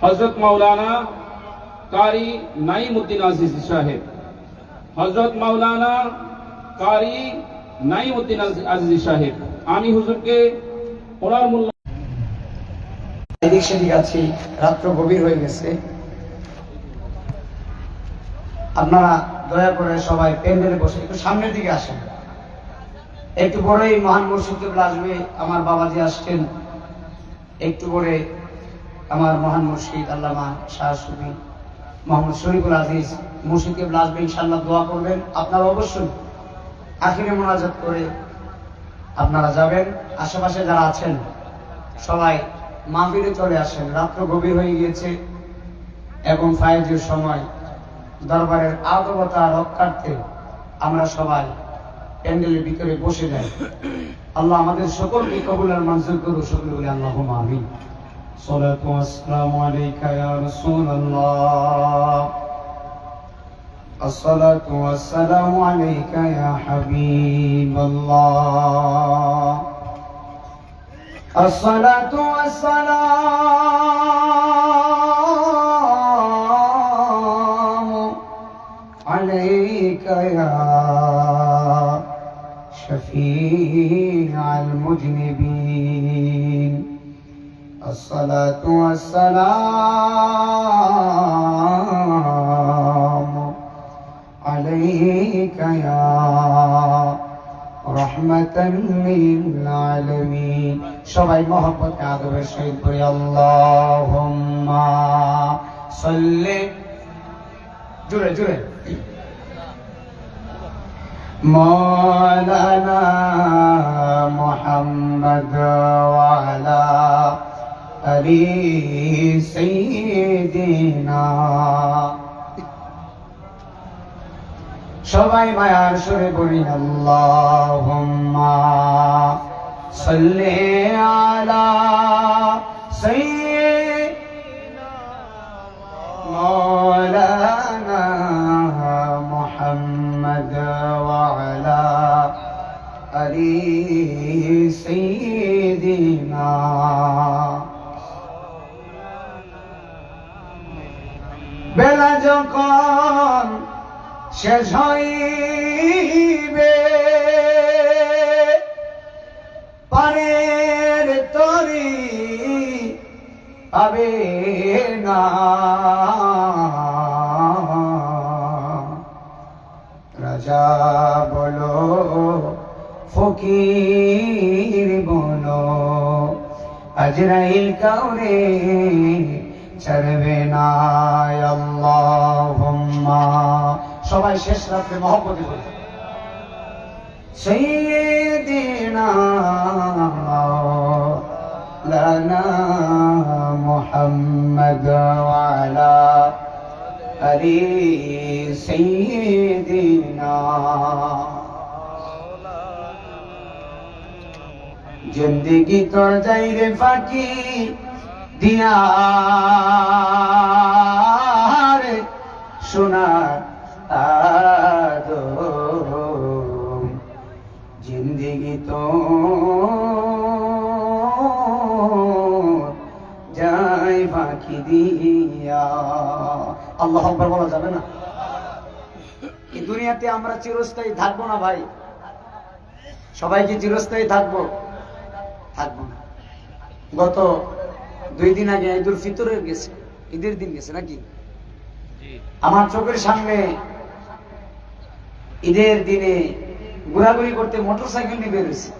হযরত মাওলানা কারি নাঈমউদ্দিন আজিজি সাহেব। হযরত মাওলানা কারি নাঈমউদ্দিন আজিজি সাহেব, আমি হুজুরকে ওনার মূল্য এদিক সেদিক আছি, রাত্র গভীর হয়ে গেছে। আপনারা দয়া করে সবাই প্যান্ডেলে বসে একটু সামনের দিকে আসেন। একটু পরেই মহান মুর্শিদ কিবলা আসবে। আমার বাবাজি আসছেন। একটু পরে আমার মহান মুর্শিদ আল্লামা শাহ সুফি মোহাম্মদ শরীফুল আজিজ মুর্শিদ কিবলা আসবে, ইনশাআল্লাহ দোয়া করবেন। আপনারা অবশ্যই আখিরে মোনাজাত করে আপনারা যাবেন। আশেপাশে যারা আছেন সবাই মাহফিলে চলে আসেন। রাত্র গভীর হয়ে গিয়েছে এবং ফায়েজের সময় দরবারের আদবতা রক্ষার্থে আমরা সবাই প্যান্ডেলের ভিতরে বসে যাই। আল্লাহ আমাদের সকলকে কবুল আর মঞ্জুর করুন। সকলে বলে আল্লাহুম্মা আমিন। সালাতু ওয়াসসালামু আলাইকা ইয়া রাসূলুল্লাহ, আসসালাতু ওয়াসসালামু আলাইকা ইয়া হাবিবাল্লাহ, আসসালাতু ওয়াসসালামু আলাইকা ইয়া শফীআল মুজনিবিন, আসসালাতু ওয়াসসালামু আলাইকা ইয়া রহমাতাল লিল আলামিন। সবাই মহব্বতে আদবের সহিত পড়ি আল্লাহুম্মা সাল্লি, জোরে জোরে, মাওলানা মুহাম্মদ ওয়া আলা আলি সাইয়্যিদিনা। সবাই মায়ার সুরে পড়ি আল্লাহুম্মা সাল্লি আলা সাইয়্যিদিনা মাওলানা মুহাম্মদ ওয়া আলা আলি সাইয়্যিদিনা। বেলা যখন শেষ হইবে পানের তরি পাবে না, রাজা বলো ফকির বলো আজরাইল কাউরে ছাড়বে না। আল্লাহুম্মা, সবাই শেষ রাত্রে মহব্বতে বলি সাইয়্যিদিনা লানা মুহাম্মদ ওয়া আলা আলি সাইয়্যিদিনা। জিন্দেগি তোর যাই রে ফাঁকি দিয়া রে সোনার আদম, জিন্দেগি তো যাই ফাঁকি দিয়া। আল্লাহু আকবার বলা যাবে না? এই দুনিয়াতে আমরা চিরস্থায়ী থাকবো না ভাই। সবাই কি চিরস্থায়ী থাকবো? থাকবো না। গত 2 দিন আগে ঈদুল ফিতরের গেছে, ঈদের দিন গেছে নাকি? আমার চোখের সামনে ঈদের দিনে ঘোরাঘুরি করতে মোটরসাইকেল নিয়ে বেরোছে।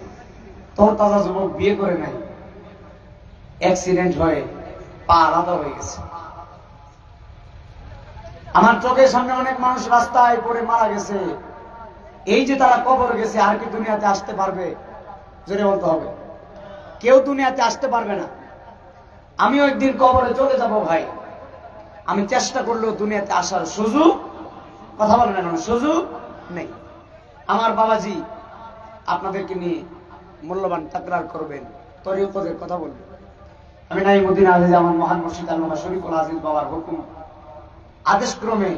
তোর তাজা যুবক, বিয়ে করে নাই, অ্যাক্সিডেন্ট হয়ে পা আলাদা হয়ে গেছে। আমার চোখের সামনে অনেক মানুষ রাস্তায় পড়ে মারা গেছে। এই যে তারা কবর গেছে, আর কি দুনিয়াতে আসতে পারবে? জোরে বলতে হবে। কেউ দুনিয়াতে আসতে পারবে না। আমিও একদিন কবরে চলে যাব ভাই। আমি চেষ্টা করলেও দুনিয়াতে আসার সুযোগ, কথা বলেন না, সুযোগ নেই। আমার বাবাজি আপনাদেরকে নিয়ে মূল্যবান তাকরার করবেন, তরিকতের কথা বলবেন। আমি নাঈমউদ্দিন আজিজ, আমার মহান মুর্শিদ আল্লামা শরীফুল আজিজ বাবার হুকুম আদেশ ক্রমে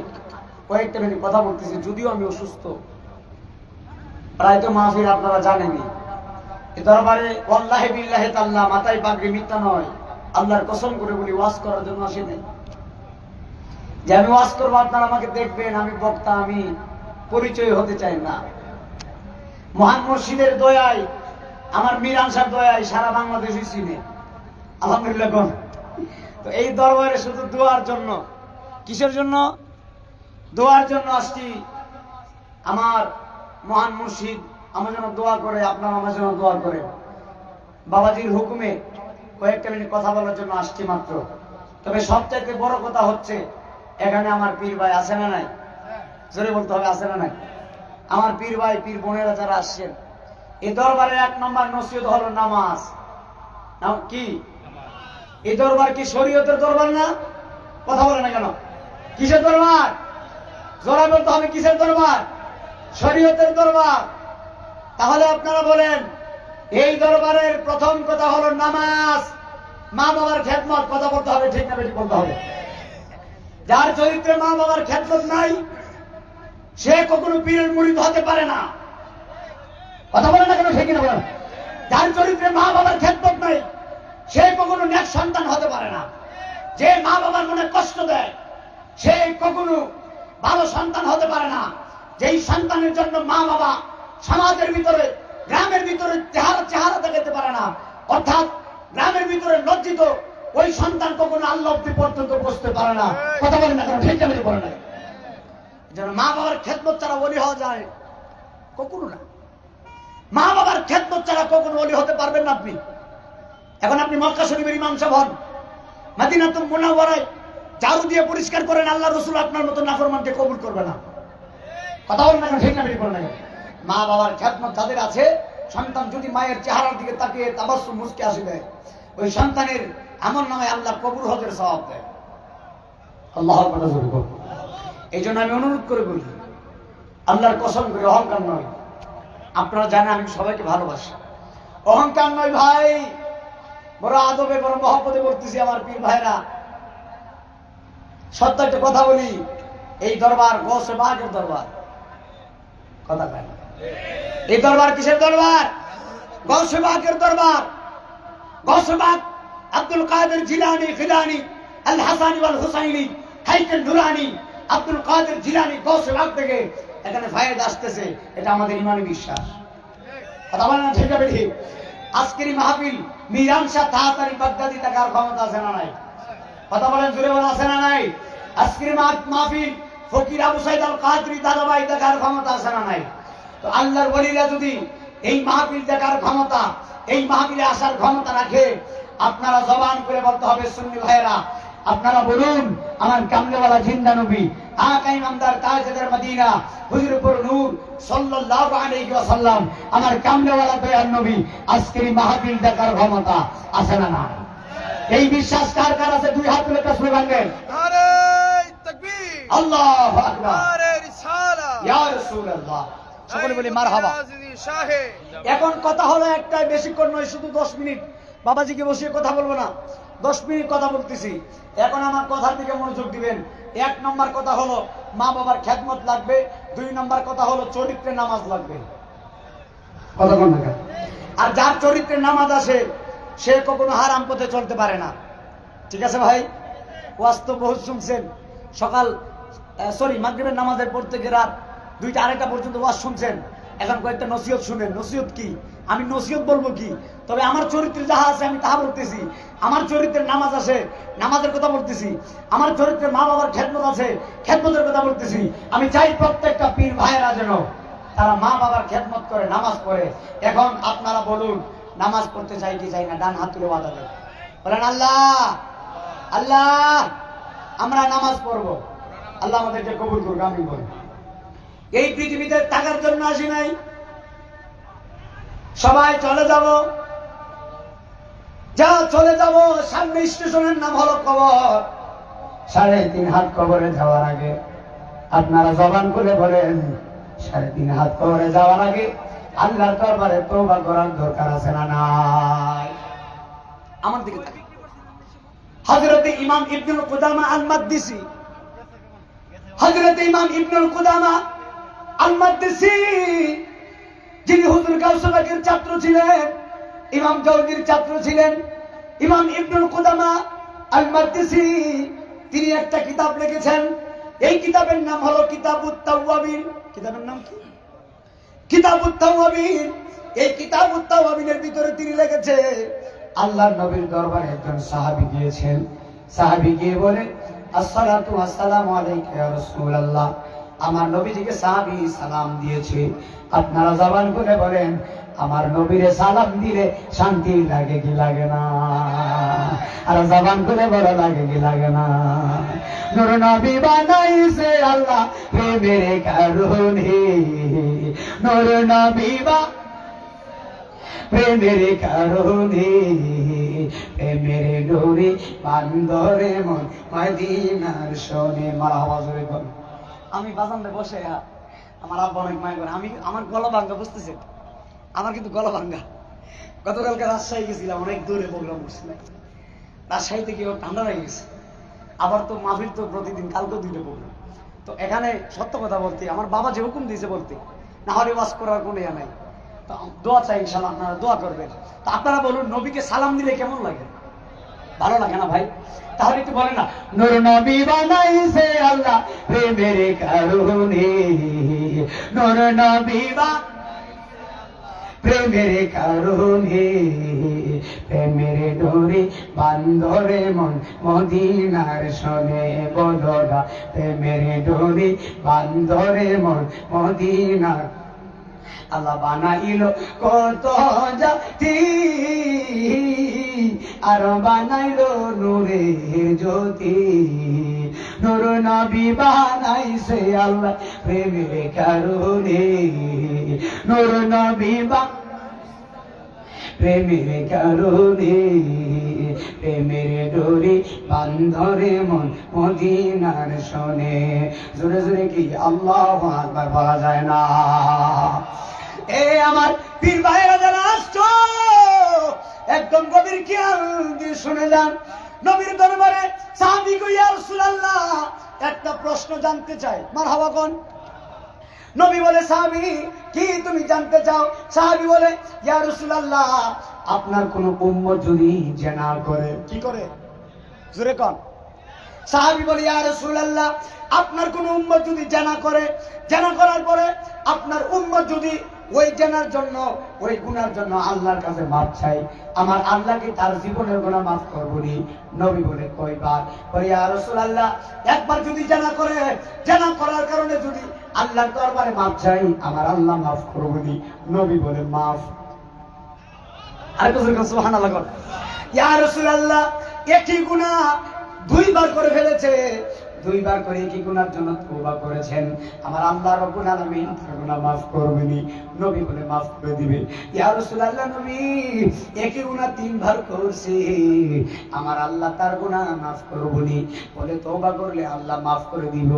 কয়েকটা মিনিট কথা বলতেছি, যদিও আমি অসুস্থ। প্রায় তো মাহফিল আপনারা জানেনই। এ দরবারে ওয়াল্লাহি বিল্লাহি তাআলা মাথায় পাগড়ি মিথ্যা নয়, আল্লাহর কসম করে বলি ওয়াজ করার জন্য আসি নাই যে আমি ওয়াজ করবো আপনারা আমাকে দেখবেন, আমি বক্তা, আমি পরিচয় হতে চাই না। মহান মুর্শিদের দয়ায়, আমার মিরান সাহেব দয়ায় সারা বাংলাদেশই চিনে, আলহামদুলিল্লাহ। তো এই দরবারে শুধু দোয়ার জন্য, কিসের জন্য? দোয়ার জন্য আসছি। আমার মহান মুর্শিদ আমার জন্য দোয়া করে, আপনারা আমার জন্য দোয়া করে। বাবাজির হুকুমে কয়েকটা মিনিট কথা বলার জন্য আসছি মাত্র। তবে সবচাইতে বড় কথা হচ্ছে এখানে আমার পীর ভাই আছে না নাই? জোরে বলতে হবে, আছে না নাই? আমার পীর ভাই, পীর বোনেরা যারা আসছেন, এই দরবারে 1 নম্বর নসিহত হলো নামাজ। কি এই দরবার কি শরীয়তের দরবার না? কথা বলে না কেন? কিসের দরবার? জোরে বলতে হবে, কিসের দরবার? শরীয়তের দরবার। তাহলে আপনারা বলেন, এই দরবারের প্রথম কথা হলো নামাজ, মা বাবার খেদমত। কথা বলতে হবে, ঠিক না বেশি বলতে হবে। যার চরিত্রে মা বাবার খেদমত নাই, সে কখনো পীরের মুরিদ হতে পারে না। কথা বলে না কেন? ঠিক না বলেন? যার চরিত্রে মা বাবার খেদমত নাই, সে কখনো নেক সন্তান হতে পারে না। যে মা বাবার মনে কষ্ট দেয়, সে কখনো ভালো সন্তান হতে পারে না। যেই সন্তানের জন্য মা বাবা সমাজের ভিতরে, গ্রামের ভিতরে চেহারা দেখাতে পারে না, অর্থাৎ গ্রামের ভিতরে লজ্জিত, ওই সন্তান কখনো আল্লাহ অব্দি পর্যন্ত বসতে পারে না। কথা বলেন না কেন? ঠিক না বলে না? যেন মা বাবার খেদমত ছাড়া ওলি হওয়া যায় কখনো না। মা বাবার খেদমত ছাড়া কখনো ওলি হতে পারবেন না আপনি। এখন আপনি মক্কা শরীফের ইমাম সাহেব হন, মদিনাতুল মুনাওয়ারায় ঝাড়ু দিয়ে পরিষ্কার করেন, আল্লাহ রাসূল আপনার মতো নাফরমানকে কবুল করবে না। কথা বলেন না কেন? ঠিক না বলে না? মা বাবার খেদমত যাদের আছে, সন্তান যদি মায়ের চেহারার দিকে তাকিয়ে তাবাসসুম মুস্কি হাসি দেয়, ওই সন্তানের আমল নামায় আল্লাহ কবুল হজের সওয়াব দেয়। আল্লাহর কথা জোরে বল। এই জন্য আমি অনুরোধ করে বলি, আল্লাহর কসম করে, অহংকার নয়। আপনারা জানেন আমি সবাইকে ভালোবাসি, অহংকার নয় ভাই। বড় আদবে, বড় মহব্বতে বলতেছি আমার পীর ভাইরা। সত্য একটা কথা বলি, এই দরবার গৌসে বাগের দরবার। কথা কয় না? এই দরবার কিসের দরবার? গৌসে বাগের দরবার। গৌসে বাগ আব্দুল কাদের জিলানী, খিলানী, আল হাসানি ওয়াল হুসাইনি, হাইকেল নুরানি, আব্দুল কাদের জিলানী গৌসে বাগ থেকে এখানে ফায়েদ আসতেছে, এটা আমাদের ইমানি বিশ্বাস। কথা বলেন না? ঠিক আছে ঠিক। আজকের মাহফিল মিরান শাহ তাড়াতাড়ি বাগদাদি টাকার ক্ষমতা আছে না নাই? কথা বলেন, জোরে বলেন, আছে না নাই? আজকের মাহফিল ফকির আবু সাইদ আল কাদরি দাদাভাই দেখার ক্ষমতা আছে না নাই? তো আল্লাহর ওলিরা যদি এই মাহফিল দেখার ক্ষমতা, এই মাহফিলে আসার ক্ষমতা রাখে, আপনারা জবান করে বলতে হবে, সুন্নি ভাইয়েরা আপনারা বলুন, আমার কামলেওয়ালা জিন্দা নবী, আকা ইমামদার তাজদার মদিনা, হুজুরপুর নূর সাল্লাল্লাহু আলাইহি ওয়াসাল্লাম, আমার কামলেওয়ালা দয়ার নবী আজকের মাহফিল দেখার ক্ষমতা আছে না না? এই বিশ্বাস কার কার আছে? দুই হাত তুলে একটা স্লোগান দেন, নারে তাকবীর, আল্লাহু আকবার, নারে রিসালাত, ইয়া রাসূলুল্লাহ। সকলে বলি মারহাবা। শাহে। এখন কথা হলো একটাই, বেশিক্ষণ নয়, শুধু 10 মিনিট। বাবাজিকে বসিয়ে কথা বলবো না, 10 মিনিট কথা বলতেছি। এখন আমার কথার দিকে মনোযোগ দিবেন। 1 নম্বর কথা হলো মা বাবার খেদমত লাগবে, 2 নম্বর কথা হলো চরিত্রে নামাজ লাগবে। কথা বল না। আর যার চরিত্রে নামাজ আসে, সে কখনো হারাম পথে চলতে পারে না। ঠিক আছে ভাই? ওয়াজ তো বহুত শুনছেন, সকাল মাগরিবের নামাজের পর থেকে রাত 2টা 2:30 পর্যন্ত ওয়াজ শুনছেন। এখন কয়েকটা নসিহত শুনেন। নসিহত কি? আমি নসিহত বলবো কি? তবে আমার চরিত্রে যাহা আছে আমি তাহা বলতেছি। আমার চরিত্রের নামাজ আছে, নামাজের কথা বলতেছি। আমার চরিত্রে মা বাবার খেদমত আছে, খেদমতের কথা বলতেছি। আমি চাই প্রত্যেকটা পীর ভাইয়েরা যেন তারা মা বাবার খেদমত করে, নামাজ পড়ে। এখন আপনারা বলুন, নামাজ পড়তে চাই কি চাই না? ডান হাত তুলে ওয়াদা দেন, বলেন আল্লাহ আল্লাহ আমরা নামাজ পড়বো, আল্লাহ আমাদেরকে কবুল করুক, আমিন বলুন। এই পৃথিবীতে টাকার জন্য আসি নাই, সবাই চলে যাব, যা চলে যাব। সামনে স্টেশনের নাম হলো কবর। 3.5 হাত কবরে যাওয়ার আগে আপনারা জবান করে বলেন, 3.5 হাত কবরে যাওয়ার আগে আল্লাহর দরবারে তওবা করার দরকার আছে না নাই? আমার দিকে তাকান। হযরত ইমাম ইবনুল কুদামা আল মাকদিসি, হযরত ইমাম ইবনুল কুদামা আল মাকদিসি, যিনি হুজুর গাউসুল বাকের ছাত্র ছিলেন, ইমাম জাওজির ছাত্র ছিলেন, ইমাম ইবনুল কুদামা আল মাকদিসি তিনি একটা কিতাব লিখেছেন। এই কিতাবের নাম হলো কিতাবুত তাওয়াবিন। কিতাবের নাম কি? কিতাবুত তাওয়াবিন। এই কিতাবুত তাওয়াবিনের ভিতরে তিনি লিখেছে, আল্লাহর নবীর দরবারে একজন সাহাবী গিয়েছেন। সাহাবী গিয়ে বলে, আসসালাতু আসসালামু আলাইকা ইয়া রাসূলুল্লাহ। আমার নবীজিকে সাহাবী সালাম দিয়েছে। আপনারা জবান করে বলেন, আমার নবীরে সালাম দিলে শান্তি লাগে কি লাগে না? আর জবান করে বড় লাগে কি লাগে না? নূর নবী বানাইছে আল্লাহ প্রেমের কারণে, নূর নবী প্রেমের কারণে, প্রেমের ডোরে বান্দরে মন মদিনার শোনে। মার আওয়াজ করে বল। আমি বাজানতে বসে আমার আব্বা অনেক মায় করে, আমি আমার গলা ভাঙ্গা, বুঝতেছে আমার কিন্তু গলা ভাঙ্গা। গতকালকে রাজশাহী গেছিলাম, অনেক দূরে প্রোগ্রাম করছিলাম। রাজশাহী থেকে ঠান্ডা হয়ে গেছে। আবার তো মাহফিল তো প্রতিদিন, কালকে 2টা প্রোগ্রাম। তো এখানে সত্য কথা বলতে আমার বাবা যে হুকুম দিয়েছে বলতে, না হলে ওয়াজ করার কোনো ইয়া নাই। তো দোয়া চাই, ইনশাআল্লাহ আপনারা দোয়া করবেন। তো আপনারা বলুন, নবীকে সালাম দিলে কেমন লাগে? ভালো লাগে না ভাই? তাহলে একটু বলেন না, নূর নবী বানাইছে আল্লাহ প্রেমের কারণে, নূর নবী প্রেমের কারণে, প্রেমের ডোরে বান্ধরে মন মদিনার শোনে। বলরা প্রেমের ডোরে বান্ধরে মন মদিনার। আল্লাহ বানাইল কত জাতি, আর বানাইল নূরের জ্যোতি। নূর নবী বানাইছে আল্লাহ প্রেমের কারণে, নূর নবী প্রেমের কারণে, প্রেমের ডোরে বান্ধরে মন মদিনার শোনে। জোরে জোরে কি আল্লাহু আকবার বলা যায় না? এ আমার পীর ভাইরা যারা আসছো, একদম গভীর খেয়াল দিয়ে শুনে যান। নবীর দরবারে সাহাবী কই, ইয়া রাসূলুল্লাহ একটা প্রশ্ন জানতে চাই। মারহাবা কোন? নবী বলে, সাহাবী কি তুমি জানতে চাও? সাহাবী বলে, ইয়া রাসূলুল্লাহ আপনার কোন উম্মত যদি জিনা করে। কি করে? জোরে কোন? সাহাবী বলে, ইয়া রাসূলুল্লাহ আপনার কোন উম্মত যদি জিনা করে, জিনা করার পরে আপনার উম্মত যদি ওই জেনার জন্য, ওই গুনার জন্য আল্লাহর কাছে মাফ চাই, আমার আল্লাহ কি তার জীবনের গুনাহ মাফ করবনি? নবী বলে, কয়বার? বলে, ইয়া রাসূলুল্লাহ একবার যদি জেনা করে, জেনা করার কারণে যদি আল্লাহর দরবারে মাফ চাই, আমার আল্লাহ মাফ করবনি? নবী বলে, মাফ। আর সুবহানাল্লাহ। ইয়া রাসূলুল্লাহ একই গুনাহ 2বার করে ফেলেছে, 2বার করে কি গুনার জন্য তওবা করেছেন, আমার আল্লাহ রাব্বুল আলামিন তার গুনাহ maaf করবেনি? নবী বলে maaf করে দিবে। ইয়া রাসূলুল্লাহ নবী একই গুনাহ 3বার করছে, আমার আল্লাহ তার গুনাহ maaf করবেনি? বলে তওবা করলে আল্লাহ maaf করে দিব।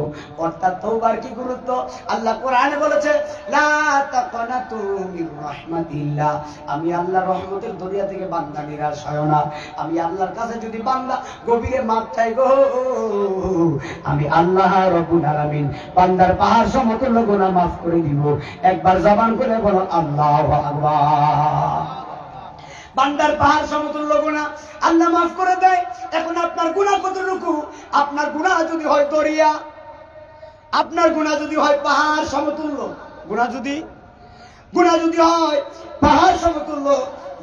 অর্থাৎ তওবার কি গুরুত্ব আল্লাহ কোরআনে বলেছে, লা তাকনাতু মির রাহমাতিল্লাহ, আমি আল্লাহর রহমতের দরিয়া থেকে বান্দা নিরাশ হয় না। আমি আল্লাহর কাছে যদি বান্দা গভীরে মাপ চাই গো, আমি আল্লাহ রাব্বুল আলামিন বান্দার পাহাড় সমতুল্য গুনাহ maaf করে দিব। একবার জবান করে বলো আল্লাহু আকবার। বান্দার পাহাড় সমতুল্য গুনাহ আল্লাহ maaf করে দেয়। এখন আপনার গুনাহ কতটুকু? আপনার গুনাহ যদি হয় দরিয়া, আপনার গুনাহ যদি হয় পাহাড় সমতুল্য, গুনাহ যদি হয় পাহাড় সমতুল্য,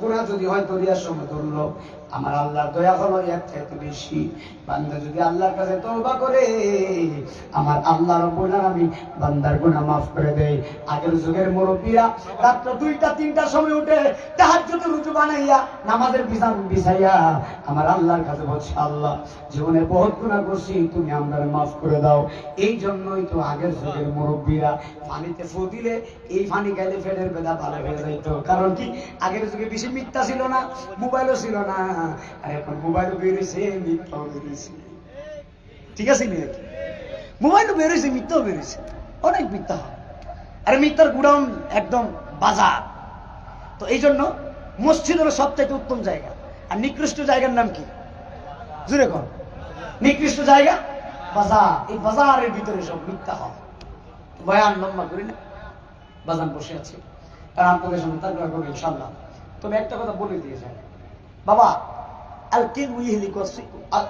গুনাহ যদি হয় দরিয়া সমতুল্য, আমার আল্লাহর দয়া হলো এর চাইতে বেশি। বান্দা যদি আল্লাহর কাছে তওবা করে, আমার আল্লাহ রাব্বুল আলামিন বান্দার গুনাহ maaf করে দেয়। আগের যুগের মুরব্বীরা রাত 2টা 3টার সময় উঠে তাহাজ্জুদের রুজু বানাইয়া নামাজের বিছান বিছাইয়া আমার আল্লাহর কাছে বলছে, আল্লাহ জীবনে বহুত গুনাহ করছি, তুমি আমাদের maaf করে দাও। এই জন্যই তো আগের যুগের মুরব্বীরা পানিতে ফু দিলে এই পানি গাইলে ফেলের বেদা ভালো হয়ে যাইত। কারণ কি আগের যুগে বেশি মিথ্যা ছিল না, মোবাইলও ছিল না। আর এখন মোবাইলও বেরিয়েছে, মিথ্যাও বেরিয়েছে। ঠিক আছে নি? মোবাইলও বেরিয়েছে, মিথ্যাও বেরিয়েছে, অনেক মিথ্যা হয়। আর মিথ্যার গুড়াউন একদম বাজার। তো এই জন্য মসজিদ হলো সবথেকে উত্তম জায়গা। আর নিকৃষ্ট জায়গার নাম কি? জুড়ে কর। নিকৃষ্ট জায়গা বাজার। এই বাজারের ভিতরে সব মিথ্যা হয়। বয়ান লম্বা করি না, বাজান বসে আছে, কারণ আপনাদের সামনে তার করবো ইনশাআল্লাহ। তবে একটা কথা বলে দিয়ে যায়, বাবা আল কিদবু ইহলিক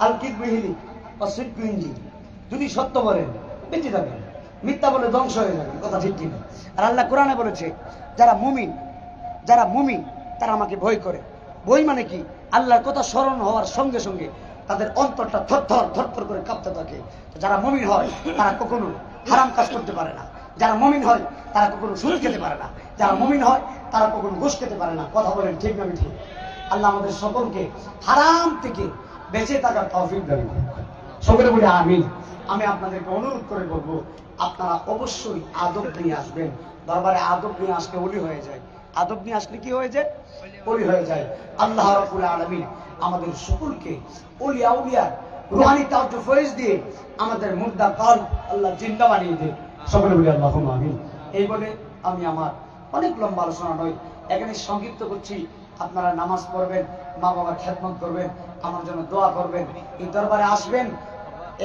আল কিদবু ইহলিক ওয়াসিদকু ইনজি। যদি সত্য বলেন বেঁচে যাবেন, মিথ্যা বলে ধ্বংস হয়ে যাবেন। কথা ঠিক কিনা? আর আল্লাহ কোরআনে বলেছে যারা মুমিন তারা আমাকে ভয় করে। ভয় মানে কি? আল্লাহর কথা স্মরণ হওয়ার সঙ্গে সঙ্গে তাদের অন্তরটা থরথর করে কাঁপতে থাকে। যারা মুমিন হয় তারা কখনো হারাম কাজ করতে পারে না। যারা মুমিন হয় তারা কখনো সুদ খেতে পারে না। যারা মুমিন হয় তারা কখনো ঘুষ খেতে পারে না। কথা বলেন ঠিক না ঠিক? আল্লাহ আমাদের সকলকে হারাম থেকে বেঁচে থাকার তৌফিক দান করুন। সকলে বলে আমিন। আমি আপনাদেরকে অনুরোধ করে বলবো, আপনারা অবশ্যই আদব নিয়ে আসবেন। দরবারে আদব নিয়ে আসলে ওলি হয়ে যায়। আদব নিয়ে আসলে কি হয়ে যায়? ওলি হয়ে যায়। আল্লাহ রাব্বুল আলামিন আমাদের সকলকে ওলি আউলিয়া রুহানি তাওয়াজ্জুহ ফয়েজ দিয়ে আমাদের মুর্দা কাল আল্লাহ জিন্দা বানিয়ে দেয়। সকলে বলি আল্লাহুম্মা আমিন। এই বলে আমি আমার অনেক লম্বা আলোচনা নয়, এখানে সংক্ষিপ্ত করছি। আপনারা নামাজ পড়বেন, মা বাবার খেদমত করবেন, আমার জন্য দোয়া করবেন, এই দরবারে আসবেন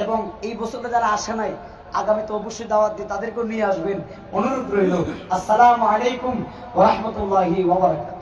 এবং এই বছরটা যারা আসে নাই আগামীতে অবশ্যই দাওয়াত দিয়ে তাদেরকেও নিয়ে আসবেন। অনুরোধ রইল। আসসালামু আলাইকুম ওয়া রাহমাতুল্লাহি ওয়া বারাকাতুহু।